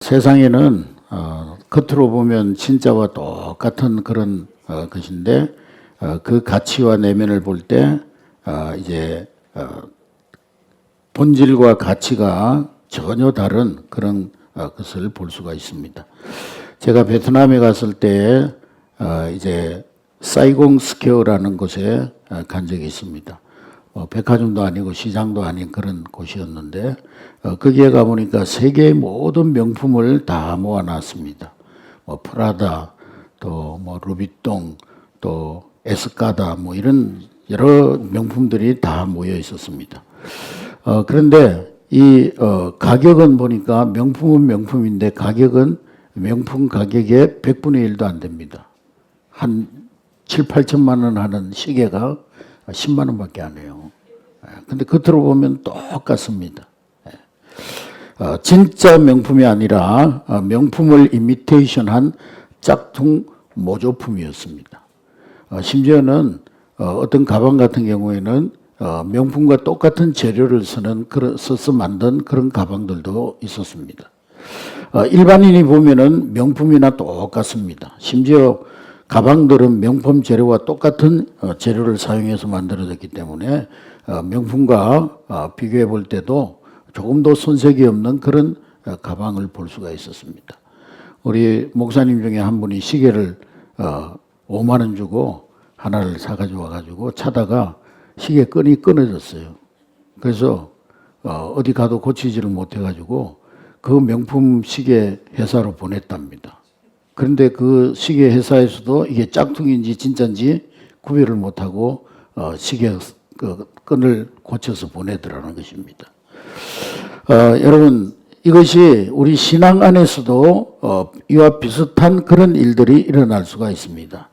세상에는 겉으로 보면 진짜와 똑같은 그런 것인데 그 가치와 내면을 볼 때 이제 본질과 가치가 전혀 다른 그런 것을 볼 수가 있습니다. 제가 베트남에 갔을 때 이제 사이공 스퀘어라는 곳에 간 적이 있습니다. 백화점도 아니고 시장도 아닌 그런 곳이었는데 거기에 가보니까 세계의 모든 명품을 다 모아놨습니다. 프라다, 또 루비통, 또 에스카다, 이런 여러 명품들이 다 모여 있었습니다. 그런데 이 가격은 보니까 명품은 명품인데 가격은 명품 가격의 100분의 1도 안 됩니다. 한 7, 8천만 원 하는 시계가 10만 원밖에 안 해요. 근데 겉으로 보면 똑같습니다. 진짜 명품이 아니라 명품을 이미테이션한 짝퉁 모조품이었습니다. 심지어는 어떤 가방 같은 경우에는 명품과 똑같은 재료를 써서 만든 그런 가방들도 있었습니다. 일반인이 보면은 명품이나 똑같습니다. 심지어 가방들은 명품 재료와 똑같은 재료를 사용해서 만들어졌기 때문에 명품과 비교해 볼 때도 조금도 손색이 없는 그런 가방을 볼 수가 있었습니다. 우리 목사님 중에 한 분이 시계를 5만 원 주고 하나를 사가지고 와가지고 차다가 시계 끈이 끊어졌어요. 그래서 어디 가도 고치지를 못해가지고 그 명품 시계 회사로 보냈답니다. 그런데 그 시계 회사에서도 이게 짝퉁인지 진짜인지 구별을 못하고 시계 그 끈을 고쳐서 보내더라는 것입니다. 여러분, 이것이 우리 신앙 안에서도 이와 비슷한 그런 일들이 일어날 수가 있습니다.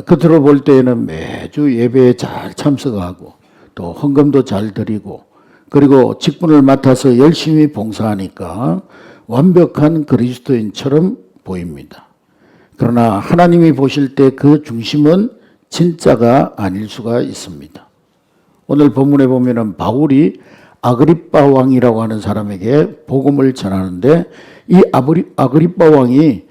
겉으로 볼 때에는 매주 예배에 잘 참석하고 또 헌금도 잘 드리고 그리고 직분을 맡아서 열심히 봉사하니까 완벽한 그리스도인처럼 보입니다. 그러나 하나님이 보실 때 그 중심은 진짜가 아닐 수가 있습니다. 오늘 본문에 보면은 바울이 아그리빠 왕이라고 하는 사람에게 복음을 전하는데 이 아그리빠 왕이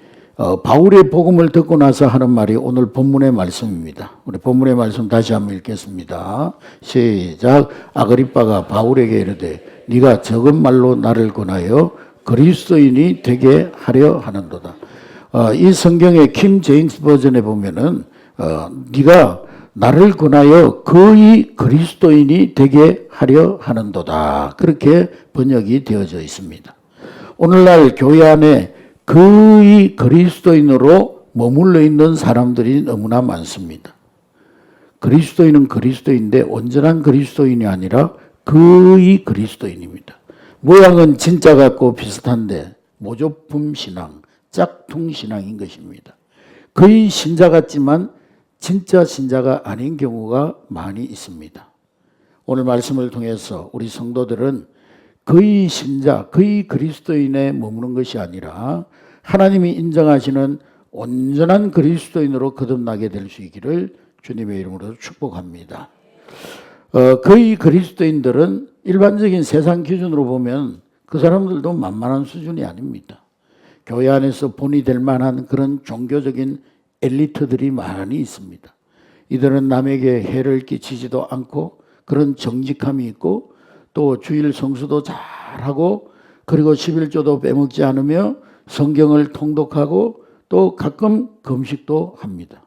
바울의 복음을 듣고 나서 하는 말이 오늘 본문의 말씀입니다. 우리 본문의 말씀 다시 한번 읽겠습니다. 시작. 아그리빠가 바울에게 이르되 네가 적은 말로 나를 권하여 그리스도인이 되게 하려 하는도다. 이 성경의 킴 제임스 버전에 보면은 네가 나를 권하여 거의 그리스도인이 되게 하려 하는도다. 그렇게 번역이 되어져 있습니다. 오늘날 교회 안에 거의 그리스도인으로 머물러 있는 사람들이 너무나 많습니다. 그리스도인은 그리스도인인데 온전한 그리스도인이 아니라 거의 그리스도인입니다. 모양은 진짜 같고 비슷한데 모조품 신앙, 짝퉁 신앙인 것입니다. 거의 신자 같지만 진짜 신자가 아닌 경우가 많이 있습니다. 오늘 말씀을 통해서 우리 성도들은 거의 신자, 거의 그리스도인에 머무는 것이 아니라 하나님이 인정하시는 온전한 그리스도인으로 거듭나게 될 수 있기를 주님의 이름으로 축복합니다. 거의 그리스도인들은 일반적인 세상 기준으로 보면 그 사람들도 만만한 수준이 아닙니다. 교회 안에서 본이 될 만한 그런 종교적인 엘리트들이 많이 있습니다. 이들은 남에게 해를 끼치지도 않고 그런 정직함이 있고 또 주일 성수도 잘하고 그리고 11조도 빼먹지 않으며 성경을 통독하고 또 가끔 금식도 합니다.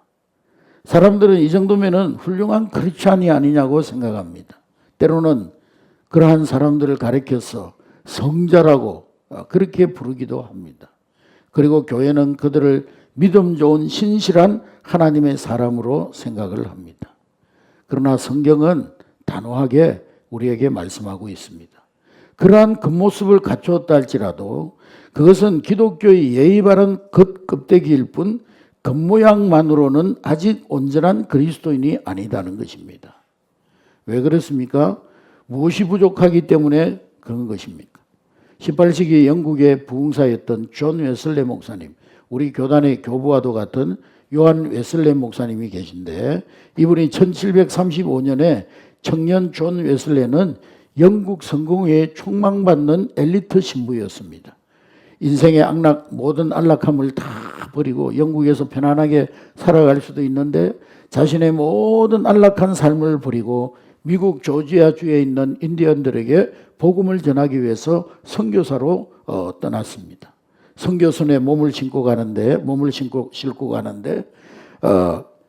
사람들은 이 정도면은 훌륭한 크리스찬이 아니냐고 생각합니다. 때로는 그러한 사람들을 가리켜서 성자라고 그렇게 부르기도 합니다. 그리고 교회는 그들을 믿음 좋은 신실한 하나님의 사람으로 생각을 합니다. 그러나 성경은 단호하게 우리에게 말씀하고 있습니다. 그러한 겉모습을 갖추었다 할지라도 그것은 기독교의 예의 바른 겉껍데기일 뿐 겉모양만으로는 아직 온전한 그리스도인이 아니다는 것입니다. 왜 그렇습니까? 무엇이 부족하기 때문에 그런 것입니까? 18세기 영국의 부흥사였던 존 웨슬레 목사님, 우리 교단의 교부와도 같은 요한 웨슬레 목사님이 계신데 이분이 1735년에 청년 존 웨슬레는 영국 성공회에 촉망받는 엘리트 신부였습니다. 인생의 모든 안락함을 다 버리고 영국에서 편안하게 살아갈 수도 있는데 자신의 모든 안락한 삶을 버리고 미국 조지아주에 있는 인디언들에게 복음을 전하기 위해서 선교사로 떠났습니다. 선교선에 몸을 싣고 가는데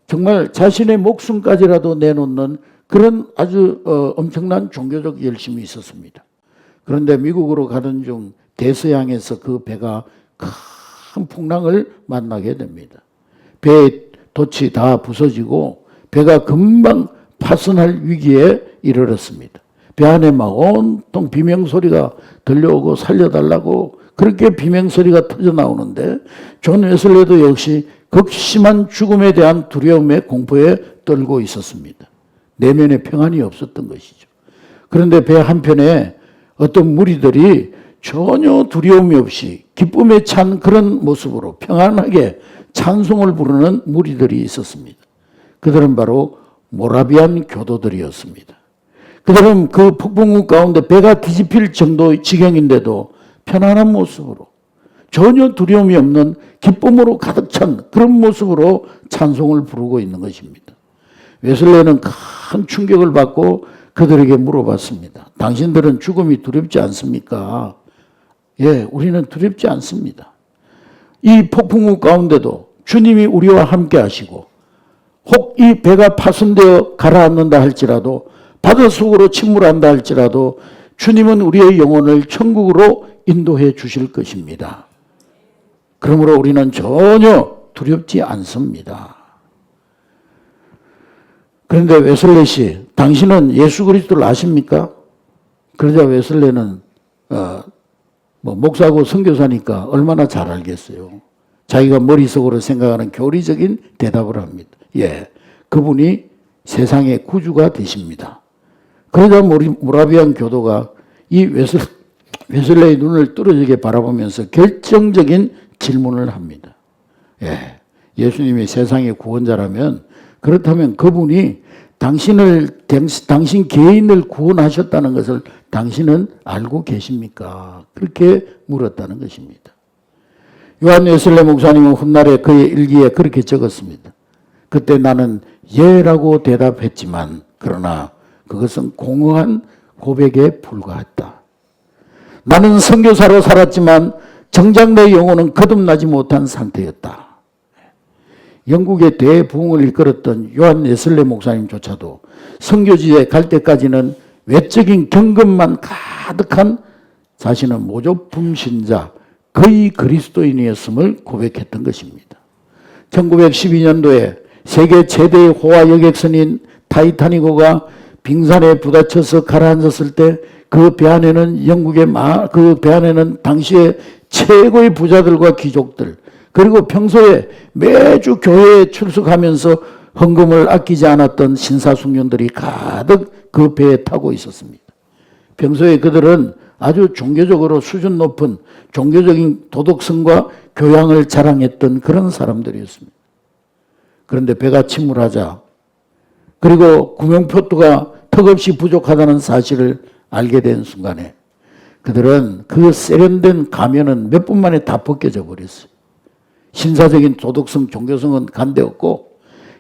정말 자신의 목숨까지라도 내놓는 그런 아주 엄청난 종교적 열심이 있었습니다. 그런데 미국으로 가던 중 대서양에서 그 배가 큰 풍랑을 만나게 됩니다. 배의 돛이 다 부서지고 배가 금방 파손할 위기에 이르렀습니다. 배 안에 막 온통 비명소리가 들려오고 살려달라고 그렇게 비명소리가 터져 나오는데 존 웨슬레도 역시 극심한 죽음에 대한 두려움에 공포에 떨고 있었습니다. 내면에 평안이 없었던 것이죠. 그런데 배 한편에 어떤 무리들이 전혀 두려움이 없이 기쁨에 찬 그런 모습으로 평안하게 찬송을 부르는 무리들이 있었습니다. 그들은 바로 모라비안 교도들이었습니다. 그들은 그 폭풍우 가운데 배가 뒤집힐 정도 지경인데도 편안한 모습으로 전혀 두려움이 없는 기쁨으로 가득 찬 그런 모습으로 찬송을 부르고 있는 것입니다. 웨슬레는 큰 충격을 받고 그들에게 물어봤습니다. 당신들은 죽음이 두렵지 않습니까? 예, 우리는 두렵지 않습니다. 이 폭풍우 가운데도 주님이 우리와 함께 하시고 혹 이 배가 파손되어 가라앉는다 할지라도 바다 속으로 침몰한다 할지라도 주님은 우리의 영혼을 천국으로 인도해 주실 것입니다. 그러므로 우리는 전혀 두렵지 않습니다. 그런데 웨슬레 씨, 당신은 예수 그리스도를 아십니까? 그러자 웨슬레는 목사고 선교사니까 얼마나 잘 알겠어요. 자기가 머릿속으로 생각하는 교리적인 대답을 합니다. 예, 그분이 세상의 구주가 되십니다. 그러자 모라비안 교도가 이 웨슬레의 눈을 뚫어지게 바라보면서 결정적인 질문을 합니다. 예, 예수님이 세상의 구원자라면 그렇다면 그분이 당신 개인을 구원하셨다는 것을 당신은 알고 계십니까? 그렇게 물었다는 것입니다. 요한 웨슬레 목사님은 훗날에 그의 일기에 그렇게 적었습니다. 그때 나는 예라고 대답했지만 그러나 그것은 공허한 고백에 불과했다. 나는 선교사로 살았지만 정작 내 영혼은 거듭나지 못한 상태였다. 영국의 대부흥을 이끌었던 요한 웨슬레 목사님조차도 선교지에 갈 때까지는 외적인 경건만 가득한 자신은 모조품 신자, 거의 그리스도인이었음을 고백했던 것입니다. 1912년도에 세계 최대의 호화 여객선인 타이타닉호가 빙산에 부딪혀서 가라앉았을 때 그 배 안에는 그 배 안에는 당시의 최고의 부자들과 귀족들 그리고 평소에 매주 교회에 출석하면서 헌금을 아끼지 않았던 신사숙녀들이 가득 그 배에 타고 있었습니다. 평소에 그들은 아주 종교적으로 수준 높은 종교적인 도덕성과 교양을 자랑했던 그런 사람들이었습니다. 그런데 배가 침몰하자 그리고 구명표도가 턱없이 부족하다는 사실을 알게 된 순간에 그들은 그 세련된 가면은 몇 분 만에 다 벗겨져 버렸어요. 신사적인 도덕성, 종교성은 간대없고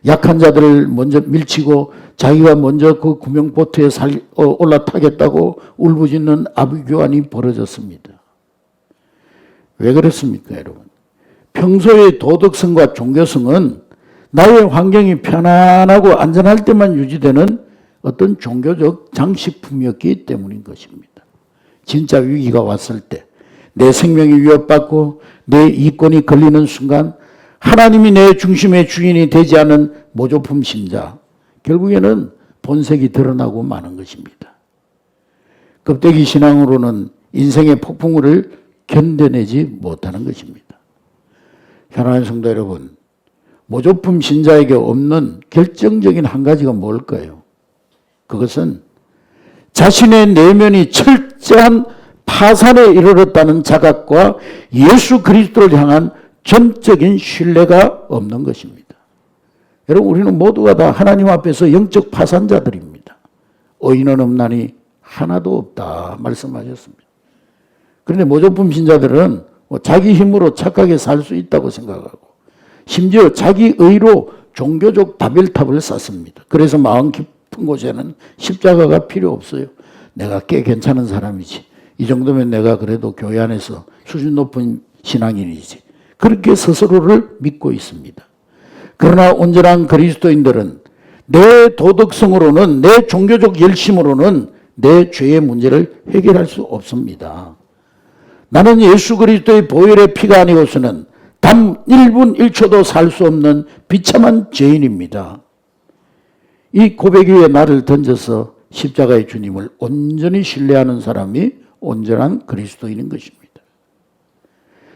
약한 자들을 먼저 밀치고 자기가 먼저 그 구명보트에 올라타겠다고 울부짖는 아비규환이 벌어졌습니다. 왜 그렇습니까, 여러분? 평소의 도덕성과 종교성은 나의 환경이 편안하고 안전할 때만 유지되는 어떤 종교적 장식품이었기 때문인 것입니다. 진짜 위기가 왔을 때, 내 생명이 위협받고 내 이권이 걸리는 순간 하나님이 내 중심의 주인이 되지 않은 모조품 신자, 결국에는 본색이 드러나고 마는 것입니다. 껍데기 신앙으로는 인생의 폭풍우를 견뎌내지 못하는 것입니다. 사랑하는 성도 여러분, 모조품 신자에게 없는 결정적인 한 가지가 뭘까요? 그것은 자신의 내면이 철저한 파산에 이르렀다는 자각과 예수 그리스도를 향한 전적인 신뢰가 없는 것입니다. 여러분, 우리는 모두가 다 하나님 앞에서 영적 파산자들입니다. 의인은 없나니 하나도 없다 말씀하셨습니다. 그런데 모조품 신자들은 자기 힘으로 착하게 살 수 있다고 생각하고 심지어 자기 의로 종교적 바벨탑을 쌓습니다. 그래서 마음 깊은 곳에는 십자가가 필요 없어요. 내가 꽤 괜찮은 사람이지. 이 정도면 내가 그래도 교회 안에서 수준 높은 신앙인이지. 그렇게 스스로를 믿고 있습니다. 그러나 온전한 그리스도인들은 내 도덕성으로는, 내 종교적 열심으로는 내 죄의 문제를 해결할 수 없습니다. 나는 예수 그리스도의 보혈의 피가 아니고서는 단 1분 1초도 살 수 없는 비참한 죄인입니다. 이 고백 위에 나를 던져서 십자가의 주님을 온전히 신뢰하는 사람이 온전한 그리스도인인 것입니다.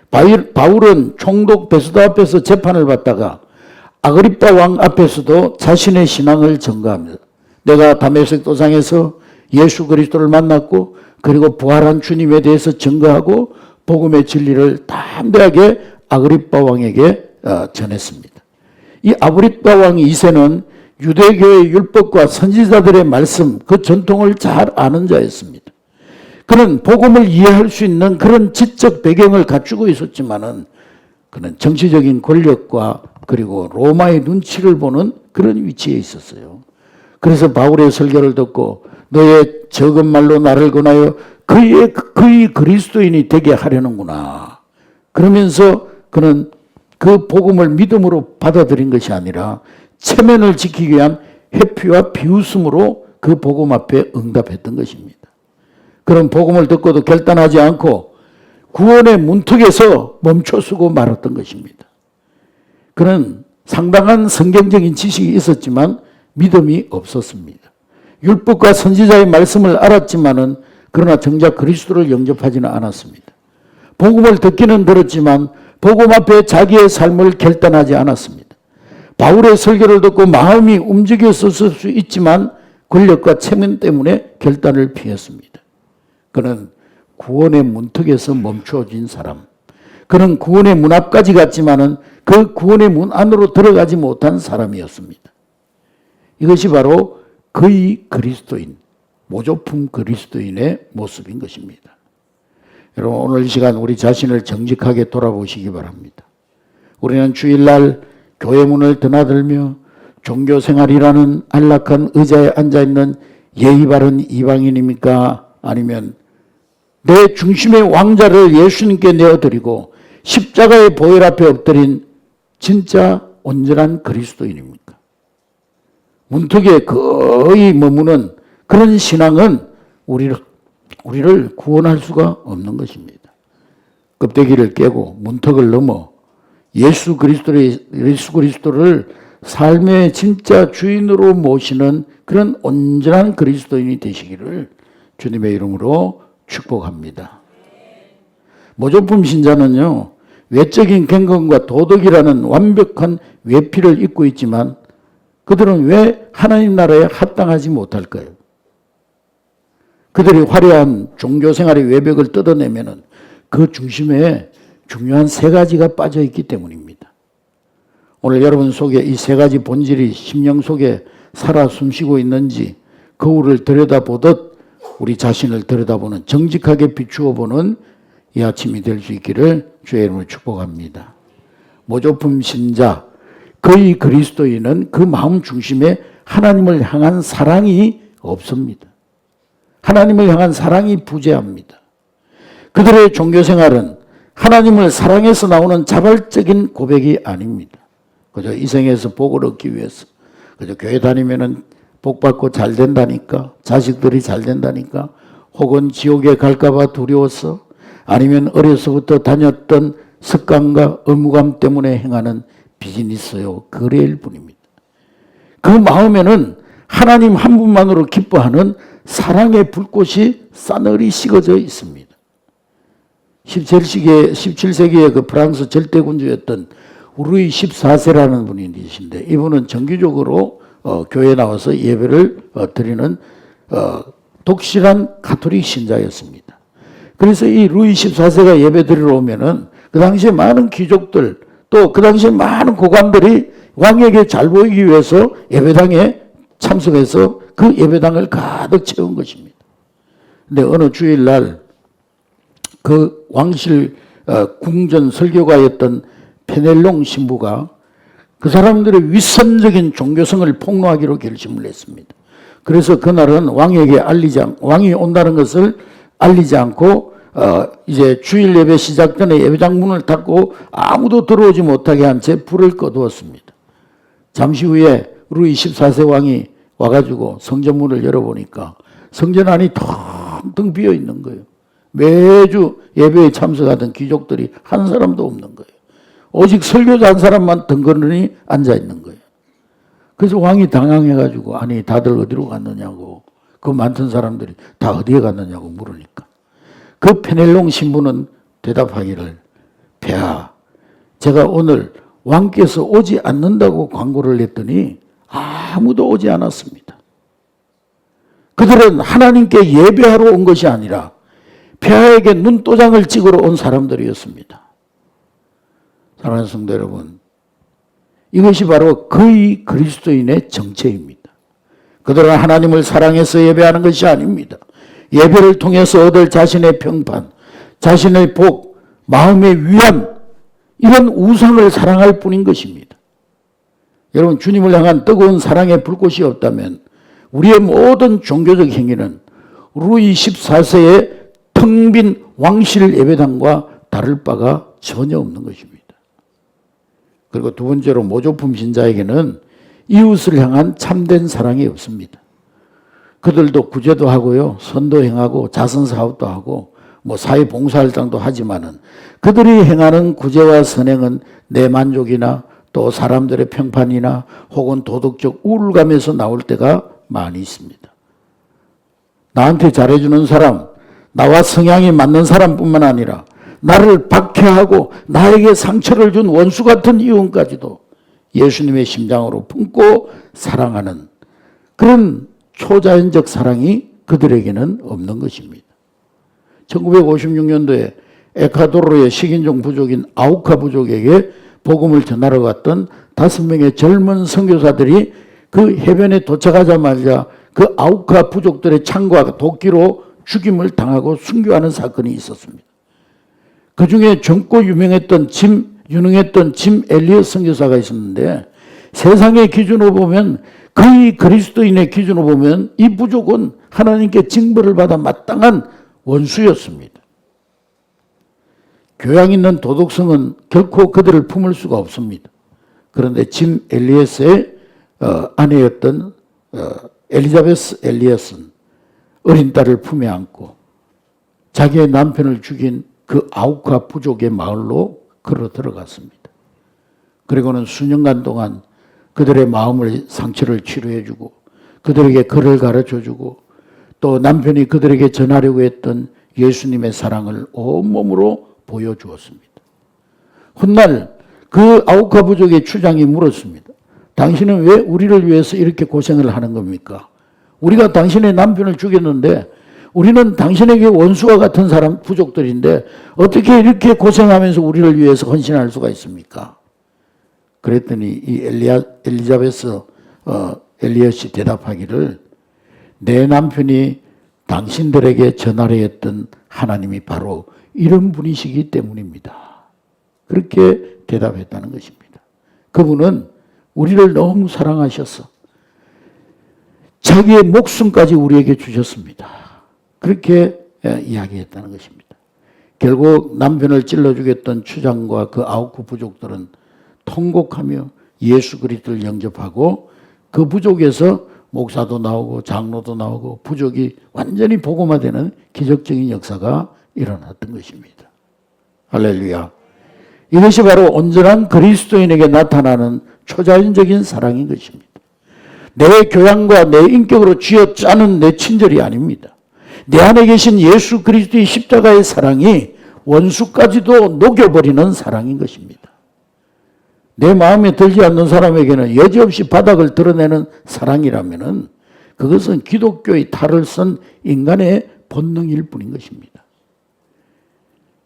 바울은 총독 베스도 앞에서 재판을 받다가 아그리빠 왕 앞에서도 자신의 신앙을 전가합니다. 내가 다메섹 도상에서 예수 그리스도를 만났고 그리고 부활한 주님에 대해서 증거하고 복음의 진리를 담대하게 아그리빠 왕에게 전했습니다. 이 아그리빠 왕 2세는 유대교의 율법과 선지자들의 말씀, 그 전통을 잘 아는 자였습니다. 그는 복음을 이해할 수 있는 그런 지적 배경을 갖추고 있었지만은 그는 정치적인 권력과 그리고 로마의 눈치를 보는 그런 위치에 있었어요. 그래서 바울의 설교를 듣고 너의 적은 말로 나를 권하여 그의 그리스도인이 되게 하려는구나. 그러면서 그는 그 복음을 믿음으로 받아들인 것이 아니라 체면을 지키기 위한 회피와 비웃음으로 그 복음 앞에 응답했던 것입니다. 그런 복음을 듣고도 결단하지 않고 구원의 문턱에서 멈춰서고 말았던 것입니다. 그는 상당한 성경적인 지식이 있었지만 믿음이 없었습니다. 율법과 선지자의 말씀을 알았지만은 그러나 정작 그리스도를 영접하지는 않았습니다. 복음을 듣기는 들었지만 복음 앞에 자기의 삶을 결단하지 않았습니다. 바울의 설교를 듣고 마음이 움직였을 수 있지만 권력과 체면 때문에 결단을 피했습니다. 그는 구원의 문턱에서 멈춰진 사람. 그는 구원의 문 앞까지 갔지만은 그 구원의 문 안으로 들어가지 못한 사람이었습니다. 이것이 바로 그의 그리스도인, 모조품 그리스도인의 모습인 것입니다. 여러분 오늘 이 시간 우리 자신을 정직하게 돌아보시기 바랍니다. 우리는 주일날 교회 문을 드나들며 종교생활이라는 안락한 의자에 앉아있는 예의 바른 이방인입니까? 아니면 내 중심의 왕자를 예수님께 내어드리고 십자가의 보혈 앞에 엎드린 진짜 온전한 그리스도인입니까? 문턱에 거의 머무는 그런 신앙은 우리를 구원할 수가 없는 것입니다. 껍데기를 깨고 문턱을 넘어 예수 그리스도를 삶의 진짜 주인으로 모시는 그런 온전한 그리스도인이 되시기를 주님의 이름으로 축복합니다. 모조품 신자는요, 외적인 경건과 도덕이라는 완벽한 외피를 입고 있지만 그들은 왜 하나님 나라에 합당하지 못할까요? 그들이 화려한 종교생활의 외벽을 뜯어내면은 그 중심에 중요한 세 가지가 빠져 있기 때문입니다. 오늘 여러분 속에 이 세 가지 본질이 심령 속에 살아 숨쉬고 있는지 거울을 들여다보듯 우리 자신을 들여다보는 정직하게 비추어 보는 이 아침이 될 수 있기를 주의 이름으로 축복합니다. 모조품 신자, 그의 그리스도인은 그 마음 중심에 하나님을 향한 사랑이 없습니다. 하나님을 향한 사랑이 부재합니다. 그들의 종교생활은 하나님을 사랑해서 나오는 자발적인 고백이 아닙니다. 그저 이 생에서 복을 얻기 위해서, 그저 교회 다니면은 복 받고 잘 된다니까, 자식들이 잘 된다니까, 혹은 지옥에 갈까봐 두려워서, 아니면 어려서부터 다녔던 습관과 의무감 때문에 행하는 비즈니스요 거래일 뿐입니다. 그 마음에는 하나님 한 분만으로 기뻐하는 사랑의 불꽃이 싸늘히 식어져 있습니다. 17세기에 그 프랑스 절대군주였던 루이 14세라는 분이 계신데 이분은 정기적으로 교회에 나와서 예배를 드리는 독실한 가톨릭 신자였습니다. 그래서 이 루이 14세가 예배 드리러 오면은 그 당시에 많은 귀족들 또 그 당시에 많은 고관들이 왕에게 잘 보이기 위해서 예배당에 참석해서 그 예배당을 가득 채운 것입니다. 근데 어느 주일날 그 왕실 궁전 설교가였던 페넬롱 신부가 그 사람들의 위선적인 종교성을 폭로하기로 결심을 했습니다. 그래서 그날은 왕이 온다는 것을 알리지 않고 이제 주일 예배 시작 전에 예배장 문을 닫고 아무도 들어오지 못하게 한 채 불을 꺼두었습니다. 잠시 후에 루이 14세 왕이 와가지고 성전 문을 열어보니까 성전 안이 텅텅 비어 있는 거예요. 매주 예배에 참석하던 귀족들이 한 사람도 없는 거예요. 오직 설교자 한 사람만 덩그러니 앉아 있는 거예요. 그래서 왕이 당황해가지고 아니 다들 어디로 갔느냐고, 그 많던 사람들이 다 어디에 갔느냐고 물으니까 그 페넬롱 신부는 대답하기를, 폐하, 제가 오늘 왕께서 오지 않는다고 광고를 했더니 아무도 오지 않았습니다. 그들은 하나님께 예배하러 온 것이 아니라 폐하에게 눈도장을 찍으러 온 사람들이었습니다. 사랑하는 성도 여러분, 이것이 바로 거의 그리스도인의 정체입니다. 그들은 하나님을 사랑해서 예배하는 것이 아닙니다. 예배를 통해서 얻을 자신의 평판, 자신의 복, 마음의 위안, 이런 우상을 사랑할 뿐인 것입니다. 여러분, 주님을 향한 뜨거운 사랑의 불꽃이 없다면 우리의 모든 종교적 행위는 루이 14세의 텅 빈 왕실 예배당과 다를 바가 전혀 없는 것입니다. 그리고 두 번째로 모조품 신자에게는 이웃을 향한 참된 사랑이 없습니다. 그들도 구제도 하고요, 선도 행하고 자선 사업도 하고 사회 봉사활동도 하지만은 그들이 행하는 구제와 선행은 내 만족이나 또 사람들의 평판이나 혹은 도덕적 우울감에서 나올 때가 많이 있습니다. 나한테 잘해주는 사람, 나와 성향이 맞는 사람뿐만 아니라 나를 박해하고 나에게 상처를 준 원수 같은 이웃까지도 예수님의 심장으로 품고 사랑하는 그런 초자연적 사랑이 그들에게는 없는 것입니다. 1956년도에 에콰도르의 식인종 부족인 아우카 부족에게 복음을 전하러 갔던 5명의 젊은 선교사들이 그 해변에 도착하자마자 그 아우카 부족들의 창과 도끼로 죽임을 당하고 순교하는 사건이 있었습니다. 그 중에 젊고 유능했던 짐 엘리엇 선교사가 있었는데, 세상의 기준으로 보면, 거의 그리스도인의 기준으로 보면 이 부족은 하나님께 징벌을 받아 마땅한 원수였습니다. 교양 있는 도덕성은 결코 그들을 품을 수가 없습니다. 그런데 짐 엘리엇의 아내였던 엘리자베스 엘리엇은 어린 딸을 품에 안고 자기의 남편을 죽인 그 아우카 부족의 마을로 걸어 들어갔습니다. 그리고는 수년간 동안 그들의 마음을 상처를 치료해주고 그들에게 글을 가르쳐주고 또 남편이 그들에게 전하려고 했던 예수님의 사랑을 온몸으로 보여주었습니다. 훗날 그 아우카 부족의 추장이 물었습니다. 당신은 왜 우리를 위해서 이렇게 고생을 하는 겁니까? 우리가 당신의 남편을 죽였는데 우리는 당신에게 원수와 같은 사람 부족들인데 어떻게 이렇게 고생하면서 우리를 위해서 헌신할 수가 있습니까? 그랬더니 이 엘리자베스 엘리엇이 대답하기를, 내 남편이 당신들에게 전하려 했던 하나님이 바로 이런 분이시기 때문입니다. 그렇게 대답했다는 것입니다. 그분은 우리를 너무 사랑하셔서 자기의 목숨까지 우리에게 주셨습니다. 그렇게 이야기했다는 것입니다. 결국 남편을 찔러 죽였던 추장과 그 아우쿠 부족들은 통곡하며 예수 그리스도를 영접하고 그 부족에서 목사도 나오고 장로도 나오고 부족이 완전히 복음화되는 기적적인 역사가 일어났던 것입니다. 할렐루야. 이것이 바로 온전한 그리스도인에게 나타나는 초자연적인 사랑인 것입니다. 내 교양과 내 인격으로 쥐어짜는 내 친절이 아닙니다. 내 안에 계신 예수 그리스도의 십자가의 사랑이 원수까지도 녹여버리는 사랑인 것입니다. 내 마음에 들지 않는 사람에게는 여지없이 바닥을 드러내는 사랑이라면 그것은 기독교의 탈을 쓴 인간의 본능일 뿐인 것입니다.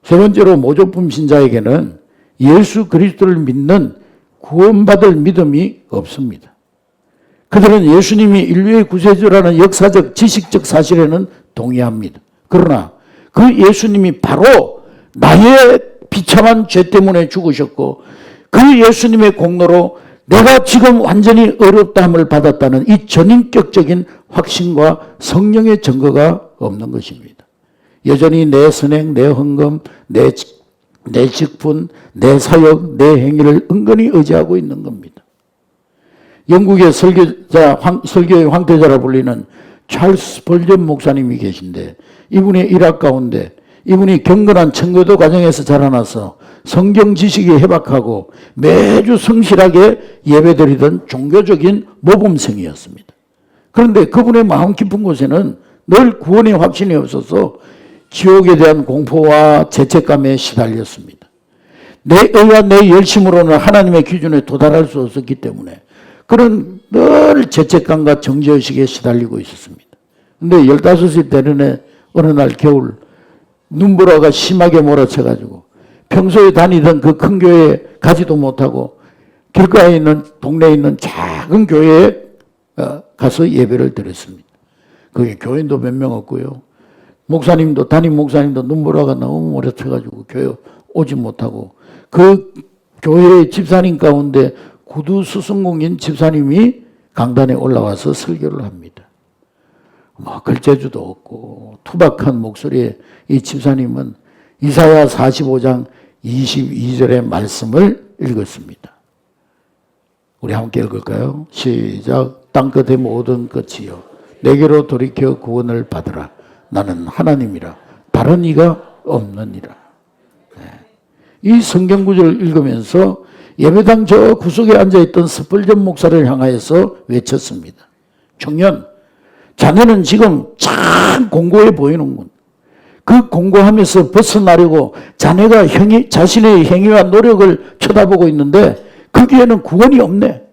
세 번째로 모조품 신자에게는 예수 그리스도를 믿는 구원받을 믿음이 없습니다. 그들은 예수님이 인류의 구세주라는 역사적 지식적 사실에는 동의합니다. 그러나 그 예수님이 바로 나의 비참한 죄 때문에 죽으셨고 그 예수님의 공로로 내가 지금 완전히 어렵다함을 받았다는 이 전인격적인 확신과 성령의 증거가 없는 것입니다. 여전히 내 선행, 내 헌금, 내 직분, 내 사역, 내 행위를 은근히 의지하고 있는 겁니다. 영국의 설교의 황태자라 불리는 찰스 스펄전 목사님이 계신데 이분의 일학 가운데 이분이 경건한 청교도 가정에서 자라나서 성경 지식이 해박하고 매주 성실하게 예배드리던 종교적인 모범생이었습니다. 그런데 그분의 마음 깊은 곳에는 늘 구원의 확신이 없어서 지옥에 대한 공포와 죄책감에 시달렸습니다. 내 의와 내 열심으로는 하나님의 기준에 도달할 수 없었기 때문에 그런 늘 죄책감과 정죄의식에 시달리고 있었습니다. 그런데 15이 되는 어느 날 겨울 눈보라가 심하게 몰아쳐가지고 평소에 다니던 그 큰 교회에 가지도 못하고 길가에 있는 동네에 있는 작은 교회에 가서 예배를 드렸습니다. 거기 교인도 몇 명 없고요. 목사님도 담임 목사님도 눈보라가 너무 몰아쳐가지고 교회 오지 못하고 그 교회의 집사님 가운데 구두 수승공인 집사님이 강단에 올라와서 설교를 합니다. 글재주도 없고 투박한 목소리에 이 집사님은 이사야 45장 22절의 말씀을 읽었습니다. 우리 함께 읽을까요? 시작. 땅끝의 모든 끝이여 내게로 돌이켜 구원을 받으라. 나는 하나님이라 다른 이가 없느니라. 이 성경 구절을 읽으면서 예배당 저 구석에 앉아있던 스펄전 목사를 향하여서 외쳤습니다. 청년, 자네는 지금 참 공고해 보이는군. 그 공고함에서 벗어나려고 자네가 자신의 행위와 노력을 쳐다보고 있는데 거기에는 구원이 없네.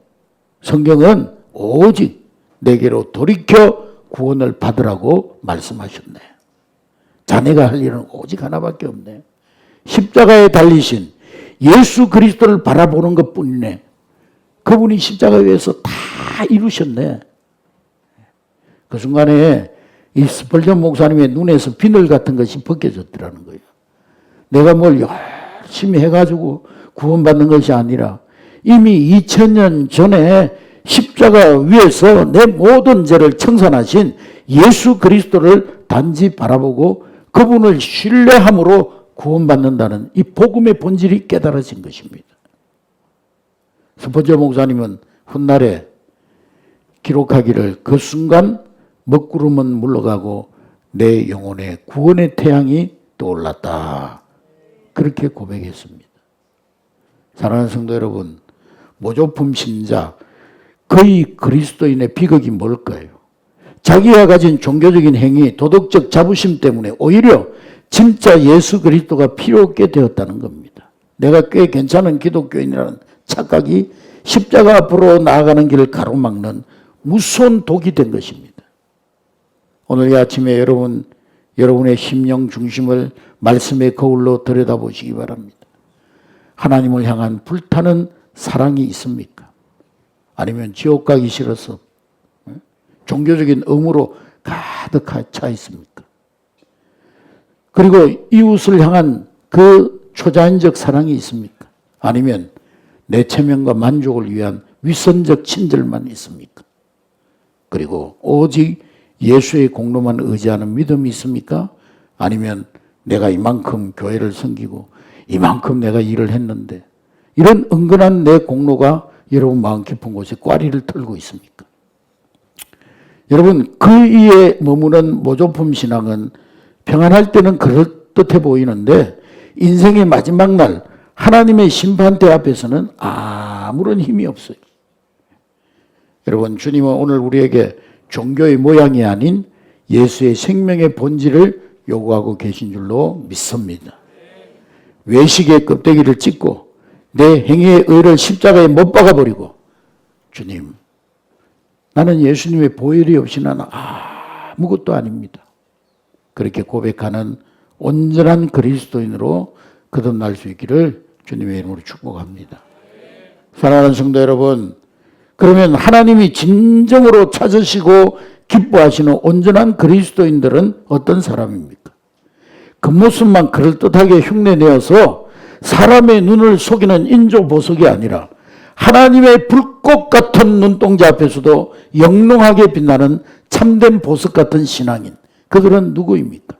성경은 오직 내게로 돌이켜 구원을 받으라고 말씀하셨네. 자네가 할 일은 오직 하나밖에 없네. 십자가에 달리신 예수 그리스도를 바라보는 것뿐이네. 그분이 십자가 위에서 다 이루셨네. 그 순간에 이 스펄전 목사님의 눈에서 비늘 같은 것이 벗겨졌더라는 거예요. 내가 뭘 열심히 해가지고 구원받는 것이 아니라 이미 2000년 전에 십자가 위에서 내 모든 죄를 청산하신 예수 그리스도를 단지 바라보고 그분을 신뢰함으로 구원받는다는 이 복음의 본질이 깨달아진 것입니다. 스펄전 목사님은 훗날에 기록하기를 그 순간 먹구름은 물러가고 내 영혼에 구원의 태양이 떠올랐다. 그렇게 고백했습니다. 사랑하는 성도 여러분, 모조품 신자, 거의 그리스도인의 비극이 뭘까요? 자기가 가진 종교적인 행위, 도덕적 자부심 때문에 오히려 진짜 예수 그리스도가 필요 없게 되었다는 겁니다. 내가 꽤 괜찮은 기독교인이라는 착각이 십자가 앞으로 나아가는 길을 가로막는 무서운 독이 된 것입니다. 오늘 이 아침에 여러분의 심령 중심을 말씀의 거울로 들여다보시기 바랍니다. 하나님을 향한 불타는 사랑이 있습니까? 아니면 지옥 가기 싫어서 종교적인 의무로 가득 차 있습니까? 그리고 이웃을 향한 그 초자연적 사랑이 있습니까? 아니면 내 체면과 만족을 위한 위선적 친절만 있습니까? 그리고 오직 예수의 공로만 의지하는 믿음이 있습니까? 아니면 내가 이만큼 교회를 섬기고 이만큼 내가 일을 했는데 이런 은근한 내 공로가 여러분 마음 깊은 곳에 꽈리를 털고 있습니까? 여러분, 그 위에 머무는 모조품 신앙은 평안할 때는 그럴듯해 보이는데 인생의 마지막 날 하나님의 심판대 앞에서는 아무런 힘이 없어요. 여러분, 주님은 오늘 우리에게 종교의 모양이 아닌 예수의 생명의 본질을 요구하고 계신 줄로 믿습니다. 외식의 껍데기를 찢고 내 행위의 의를 십자가에 못 박아버리고 주님, 나는 예수님의 보혈이 없이는 아무것도 아닙니다. 그렇게 고백하는 온전한 그리스도인으로 거듭날 수 있기를 주님의 이름으로 축복합니다. 사랑하는 성도 여러분, 그러면 하나님이 진정으로 찾으시고 기뻐하시는 온전한 그리스도인들은 어떤 사람입니까? 겉모습만 그럴듯하게 흉내내어서 사람의 눈을 속이는 인조 보석이 아니라 하나님의 불꽃 같은 눈동자 앞에서도 영롱하게 빛나는 참된 보석 같은 신앙인, 그들은 누구입니까?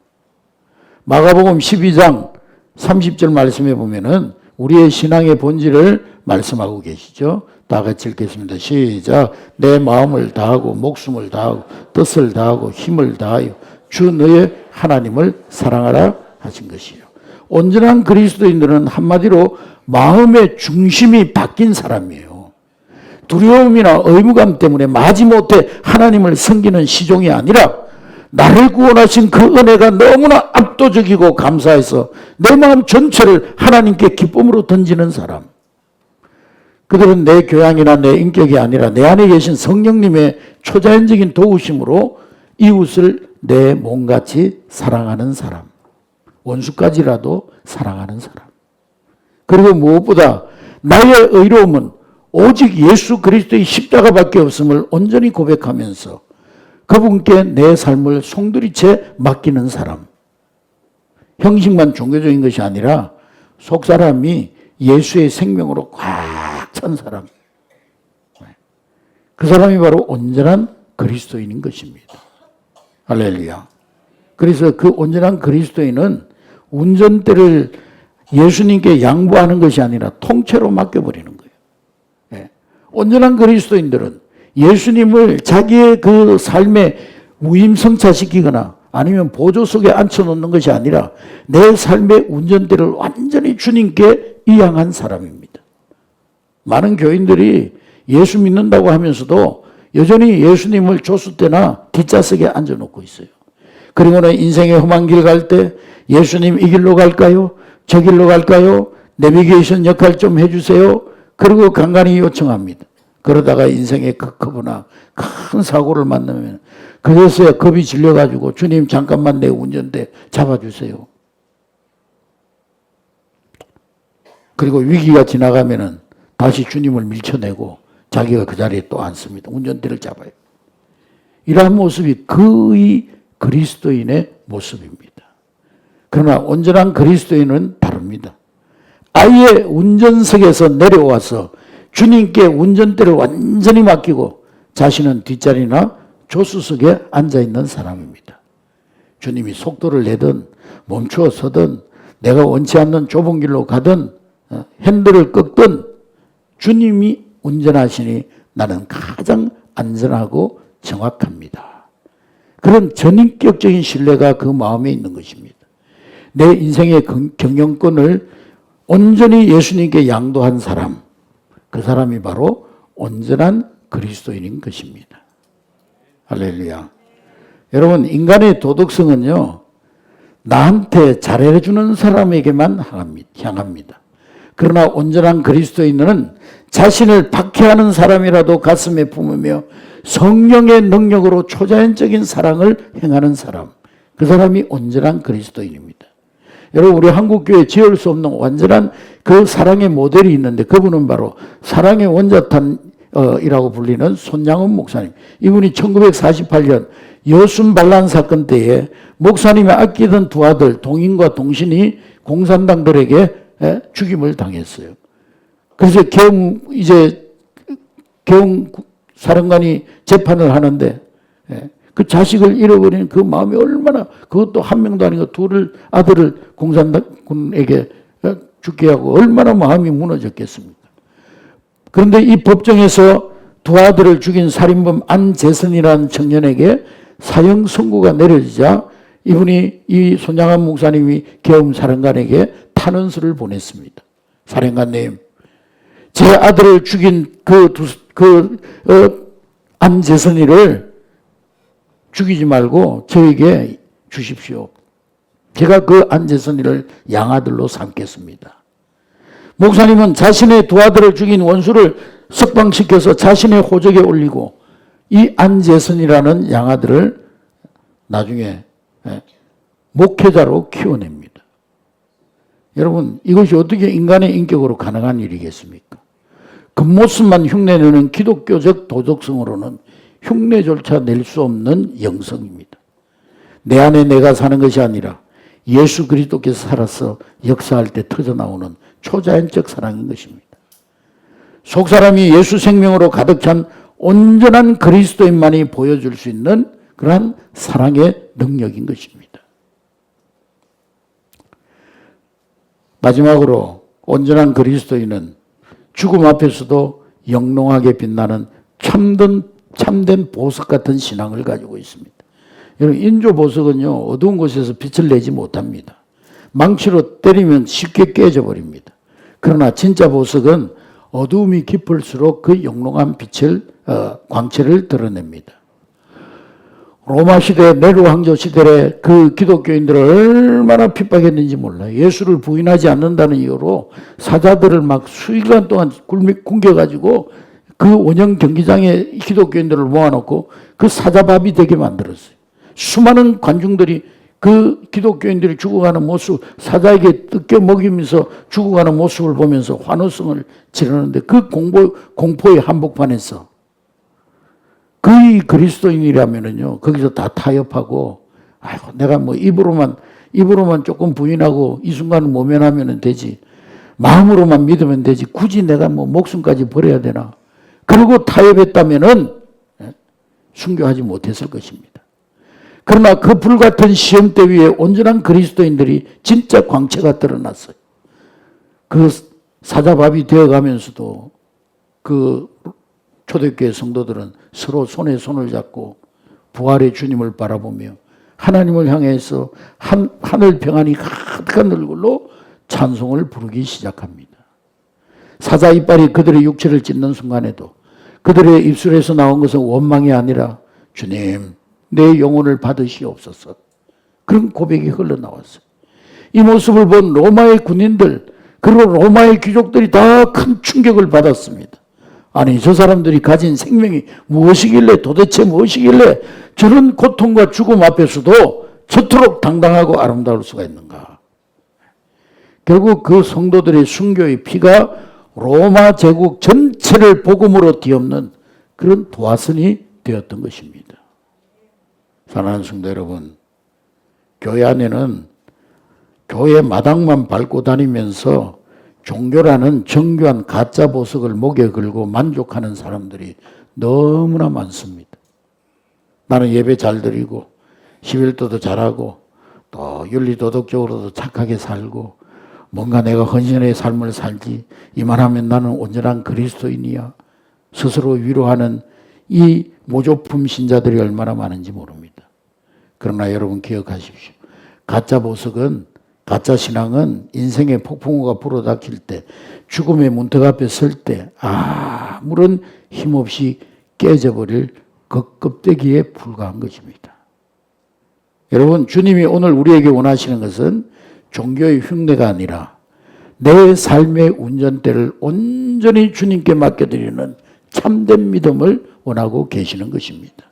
마가복음 12장 30절 말씀에 보면은 우리의 신앙의 본질을 말씀하고 계시죠. 다 같이 읽겠습니다. 시작. 내 마음을 다하고 목숨을 다하고 뜻을 다하고 힘을 다하여 주 너의 하나님을 사랑하라 하신 것이요. 온전한 그리스도인들은 한마디로 마음의 중심이 바뀐 사람이에요. 두려움이나 의무감 때문에 마지못해 하나님을 섬기는 시종이 아니라 나를 구원하신 그 은혜가 너무나 압도적이고 감사해서 내 마음 전체를 하나님께 기쁨으로 던지는 사람. 그들은 내 교양이나 내 인격이 아니라 내 안에 계신 성령님의 초자연적인 도우심으로 이웃을 내 몸같이 사랑하는 사람. 원수까지라도 사랑하는 사람. 그리고 무엇보다 나의 의로움은 오직 예수 그리스도의 십자가밖에 없음을 온전히 고백하면서 그분께 내 삶을 송두리째 맡기는 사람. 형식만 종교적인 것이 아니라 속사람이 예수의 생명으로 꽉 찬 사람. 그 사람이 바로 온전한 그리스도인인 것입니다. 할렐루야. 그래서 그 온전한 그리스도인은 운전대를 예수님께 양보하는 것이 아니라 통째로 맡겨버리는 거예요. 네. 온전한 그리스도인들은 예수님을 자기의 그 삶에 무임승차시키거나 아니면 보조 속에 앉혀놓는 것이 아니라 내 삶의 운전대를 완전히 주님께 이양한 사람입니다. 많은 교인들이 예수 믿는다고 하면서도 여전히 예수님을 조수대나 뒷좌석에 앉아놓고 있어요. 그리고는 인생의 험한 길 갈 때 예수님 이 길로 갈까요? 저 길로 갈까요? 내비게이션 역할 좀 해주세요. 그리고 간간히 요청합니다. 그러다가 인생에 크거나 큰 사고를 만나면 그래서야 겁이 질려가지고 주님 잠깐만 내 운전대 잡아주세요. 그리고 위기가 지나가면은 다시 주님을 밀쳐내고 자기가 그 자리에 또 앉습니다. 운전대를 잡아요. 이러한 모습이 거의 그리스도인의 모습입니다. 그러나 온전한 그리스도인은 다릅니다. 아예 운전석에서 내려와서 주님께 운전대를 완전히 맡기고 자신은 뒷자리나 조수석에 앉아있는 사람입니다. 주님이 속도를 내든 멈추어 서든 내가 원치 않는 좁은 길로 가든 핸들을 꺾든 주님이 운전하시니 나는 가장 안전하고 정확합니다. 그런 전인격적인 신뢰가 그 마음에 있는 것입니다. 내 인생의 경영권을 온전히 예수님께 양도한 사람, 그 사람이 바로 온전한 그리스도인인 것입니다. 할렐루야. 여러분, 인간의 도덕성은요, 나한테 잘해주는 사람에게만 향합니다. 그러나 온전한 그리스도인은 자신을 박해하는 사람이라도 가슴에 품으며 성령의 능력으로 초자연적인 사랑을 행하는 사람, 그 사람이 온전한 그리스도인입니다. 여러분, 우리 한국교회에 지을 수 없는 완전한 그 사랑의 모델이 있는데 그분은 바로 사랑의 원자탄이라고 불리는 손양원 목사님. 이분이 1948년 여순 반란 사건 때에 목사님이 아끼던 두 아들 동인과 동신이 공산당들에게 죽임을 당했어요. 그래서 경영 사령관이 재판을 하는데 그 자식을 잃어버린 그 마음이 얼마나, 그것도 한 명도 아니고 아들을 공산군에게 죽게 하고 얼마나 마음이 무너졌겠습니까? 그런데 이 법정에서 두 아들을 죽인 살인범 안재선이라는 청년에게 사형 선고가 내려지자 이 손양원 목사님이 계엄 사령관에게 탄원서를 보냈습니다. 사령관님, 제 아들을 죽인 안재선이를 죽이지 말고 저에게 주십시오. 제가 그 안재선이를 양아들로 삼겠습니다. 목사님은 자신의 두 아들을 죽인 원수를 석방시켜서 자신의 호적에 올리고 이 안재선이라는 양아들을 나중에 목회자로 키워냅니다. 여러분, 이것이 어떻게 인간의 인격으로 가능한 일이겠습니까? 겉모습만 흉내내는 기독교적 도덕성으로는 흉내조차 낼 수 없는 영성입니다. 내 안에 내가 사는 것이 아니라 예수 그리스도께서 살아서 역사할 때 터져나오는 초자연적 사랑인 것입니다. 속사람이 예수 생명으로 가득 찬 온전한 그리스도인만이 보여줄 수 있는 그러한 사랑의 능력인 것입니다. 마지막으로 온전한 그리스도인은 죽음 앞에서도 영롱하게 빛나는 참된 보석 같은 신앙을 가지고 있습니다. 여러분, 인조 보석은요, 어두운 곳에서 빛을 내지 못합니다. 망치로 때리면 쉽게 깨져버립니다. 그러나 진짜 보석은 어두움이 깊을수록 그 영롱한 빛을, 광채를 드러냅니다. 로마 시대, 네로 황제 시대에 그 기독교인들을 얼마나 핍박했는지 몰라요. 예수를 부인하지 않는다는 이유로 사자들을 막 수일간 동안 굶겨가지고 그 원형 경기장에 기독교인들을 모아놓고 그 사자밥이 되게 만들었어요. 수많은 관중들이 그 기독교인들이 죽어가는 모습, 사자에게 뜯겨 먹이면서 죽어가는 모습을 보면서 환호성을 지르는데 그 공포의 한복판에서 거의 그리스도인이라면은요, 거기서 다 타협하고, 아이고, 내가 뭐 입으로만 조금 부인하고 이 순간을 모면하면 되지. 마음으로만 믿으면 되지. 굳이 내가 뭐 목숨까지 버려야 되나. 그리고 타협했다면은 순교하지 못했을 것입니다. 그러나 그 불같은 시험대 위에 온전한 그리스도인들이 진짜 광채가 드러났어요. 그 사자밥이 되어가면서도 그 초대교회 성도들은 서로 손에 손을 잡고 부활의 주님을 바라보며 하나님을 향해서 하늘 평안이 가득한 얼굴로 찬송을 부르기 시작합니다. 사자 이빨이 그들의 육체를 찢는 순간에도 그들의 입술에서 나온 것은 원망이 아니라 주님, 내 영혼을 받으시옵소서. 그런 고백이 흘러나왔어요. 이 모습을 본 로마의 군인들, 그리고 로마의 귀족들이 다 큰 충격을 받았습니다. 아니, 저 사람들이 가진 생명이 무엇이길래, 도대체 무엇이길래 저런 고통과 죽음 앞에서도 저토록 당당하고 아름다울 수가 있는가. 결국 그 성도들의 순교의 피가 로마 제국 전체를 복음으로 뒤엎는 그런 도화선이 되었던 것입니다. 사랑하는 성도 여러분, 교회 안에는 교회 마당만 밟고 다니면서 종교라는 정교한 가짜 보석을 목에 걸고 만족하는 사람들이 너무나 많습니다. 나는 예배 잘 드리고 11도도 잘하고 또 윤리도덕적으로도 착하게 살고 뭔가 내가 헌신의 삶을 살지, 이만하면 나는 온전한 그리스도인이야. 스스로 위로하는 이 모조품 신자들이 얼마나 많은지 모릅니다. 그러나 여러분 기억하십시오. 가짜 보석은, 가짜 신앙은 인생의 폭풍우가 불어닥칠 때, 죽음의 문턱 앞에 설 때 아무런 힘없이 깨져버릴 그 껍데기에 불과한 것입니다. 여러분, 주님이 오늘 우리에게 원하시는 것은 종교의 흉내가 아니라 내 삶의 운전대를 온전히 주님께 맡겨드리는 참된 믿음을 원하고 계시는 것입니다.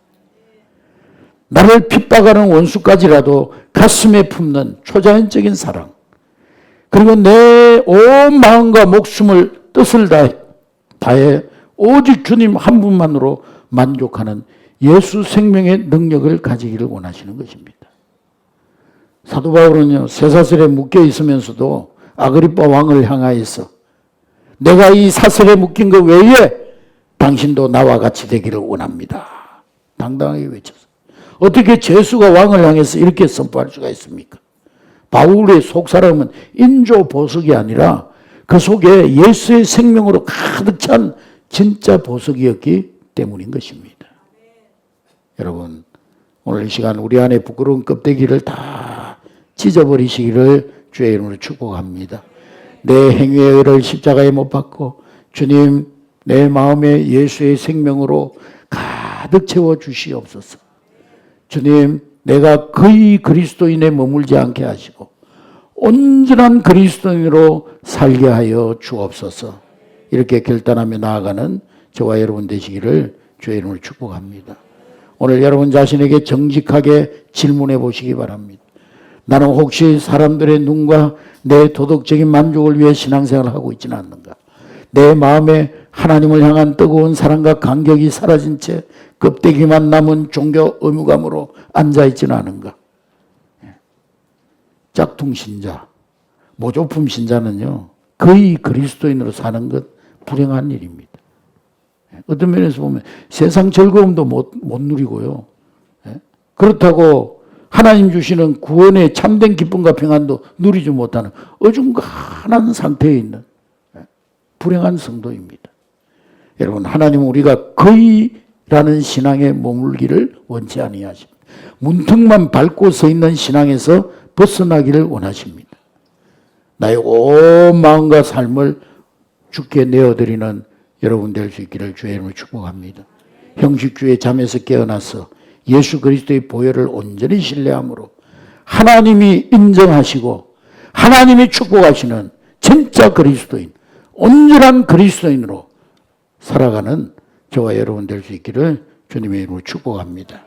나를 핍박하는 원수까지라도 가슴에 품는 초자연적인 사랑, 그리고 내 온 마음과 목숨을 뜻을 다해 오직 주님 한 분만으로 만족하는 예수 생명의 능력을 가지기를 원하시는 것입니다. 사도 바울은요, 쇠사슬에 묶여 있으면서도 아그리빠 왕을 향하여서 내가 이 사슬에 묶인 것 외에 당신도 나와 같이 되기를 원합니다. 당당하게 외쳤어요. 어떻게 죄수가 왕을 향해서 이렇게 선포할 수가 있습니까? 바울의 속사람은 인조 보석이 아니라 그 속에 예수의 생명으로 가득 찬 진짜 보석이었기 때문인 것입니다. 여러분, 오늘 이 시간 우리 안에 부끄러운 껍데기를 다 찢어버리시기를 주의 이름으로 축복합니다. 내 행위의 의를 십자가에 못 박고 주님, 내 마음에 예수의 생명으로 가득 채워 주시옵소서. 주님, 내가 거의 그리스도인에 머물지 않게 하시고 온전한 그리스도인으로 살게 하여 주옵소서. 이렇게 결단하며 나아가는 저와 여러분 되시기를 주의 이름으로 축복합니다. 오늘 여러분 자신에게 정직하게 질문해 보시기 바랍니다. 나는 혹시 사람들의 눈과 내 도덕적인 만족을 위해 신앙생활을 하고 있지는 않는가? 내 마음에 하나님을 향한 뜨거운 사랑과 감격이 사라진 채 껍데기만 남은 종교 의무감으로 앉아있지는 않은가? 짝퉁 신자, 모조품 신자는요, 거의 그리스도인으로 사는 것 불행한 일입니다. 어떤 면에서 보면 세상 즐거움도 못 누리고요. 그렇다고 하나님 주시는 구원의 참된 기쁨과 평안도 누리지 못하는 어중간한 상태에 있는 불행한 성도입니다. 여러분, 하나님은 우리가 거의라는 신앙에 머물기를 원치 아니하십니다. 문턱만 밟고 서 있는 신앙에서 벗어나기를 원하십니다. 나의 온 마음과 삶을 주께 내어드리는 여러분 될 수 있기를 주의 이름으로 축복합니다. 형식주의 잠에서 깨어나서 예수 그리스도의 보혈을 온전히 신뢰함으로 하나님이 인정하시고 하나님이 축복하시는 진짜 그리스도인, 온전한 그리스도인으로 살아가는 저와 여러분 될 수 있기를 주님의 이름으로 축복합니다.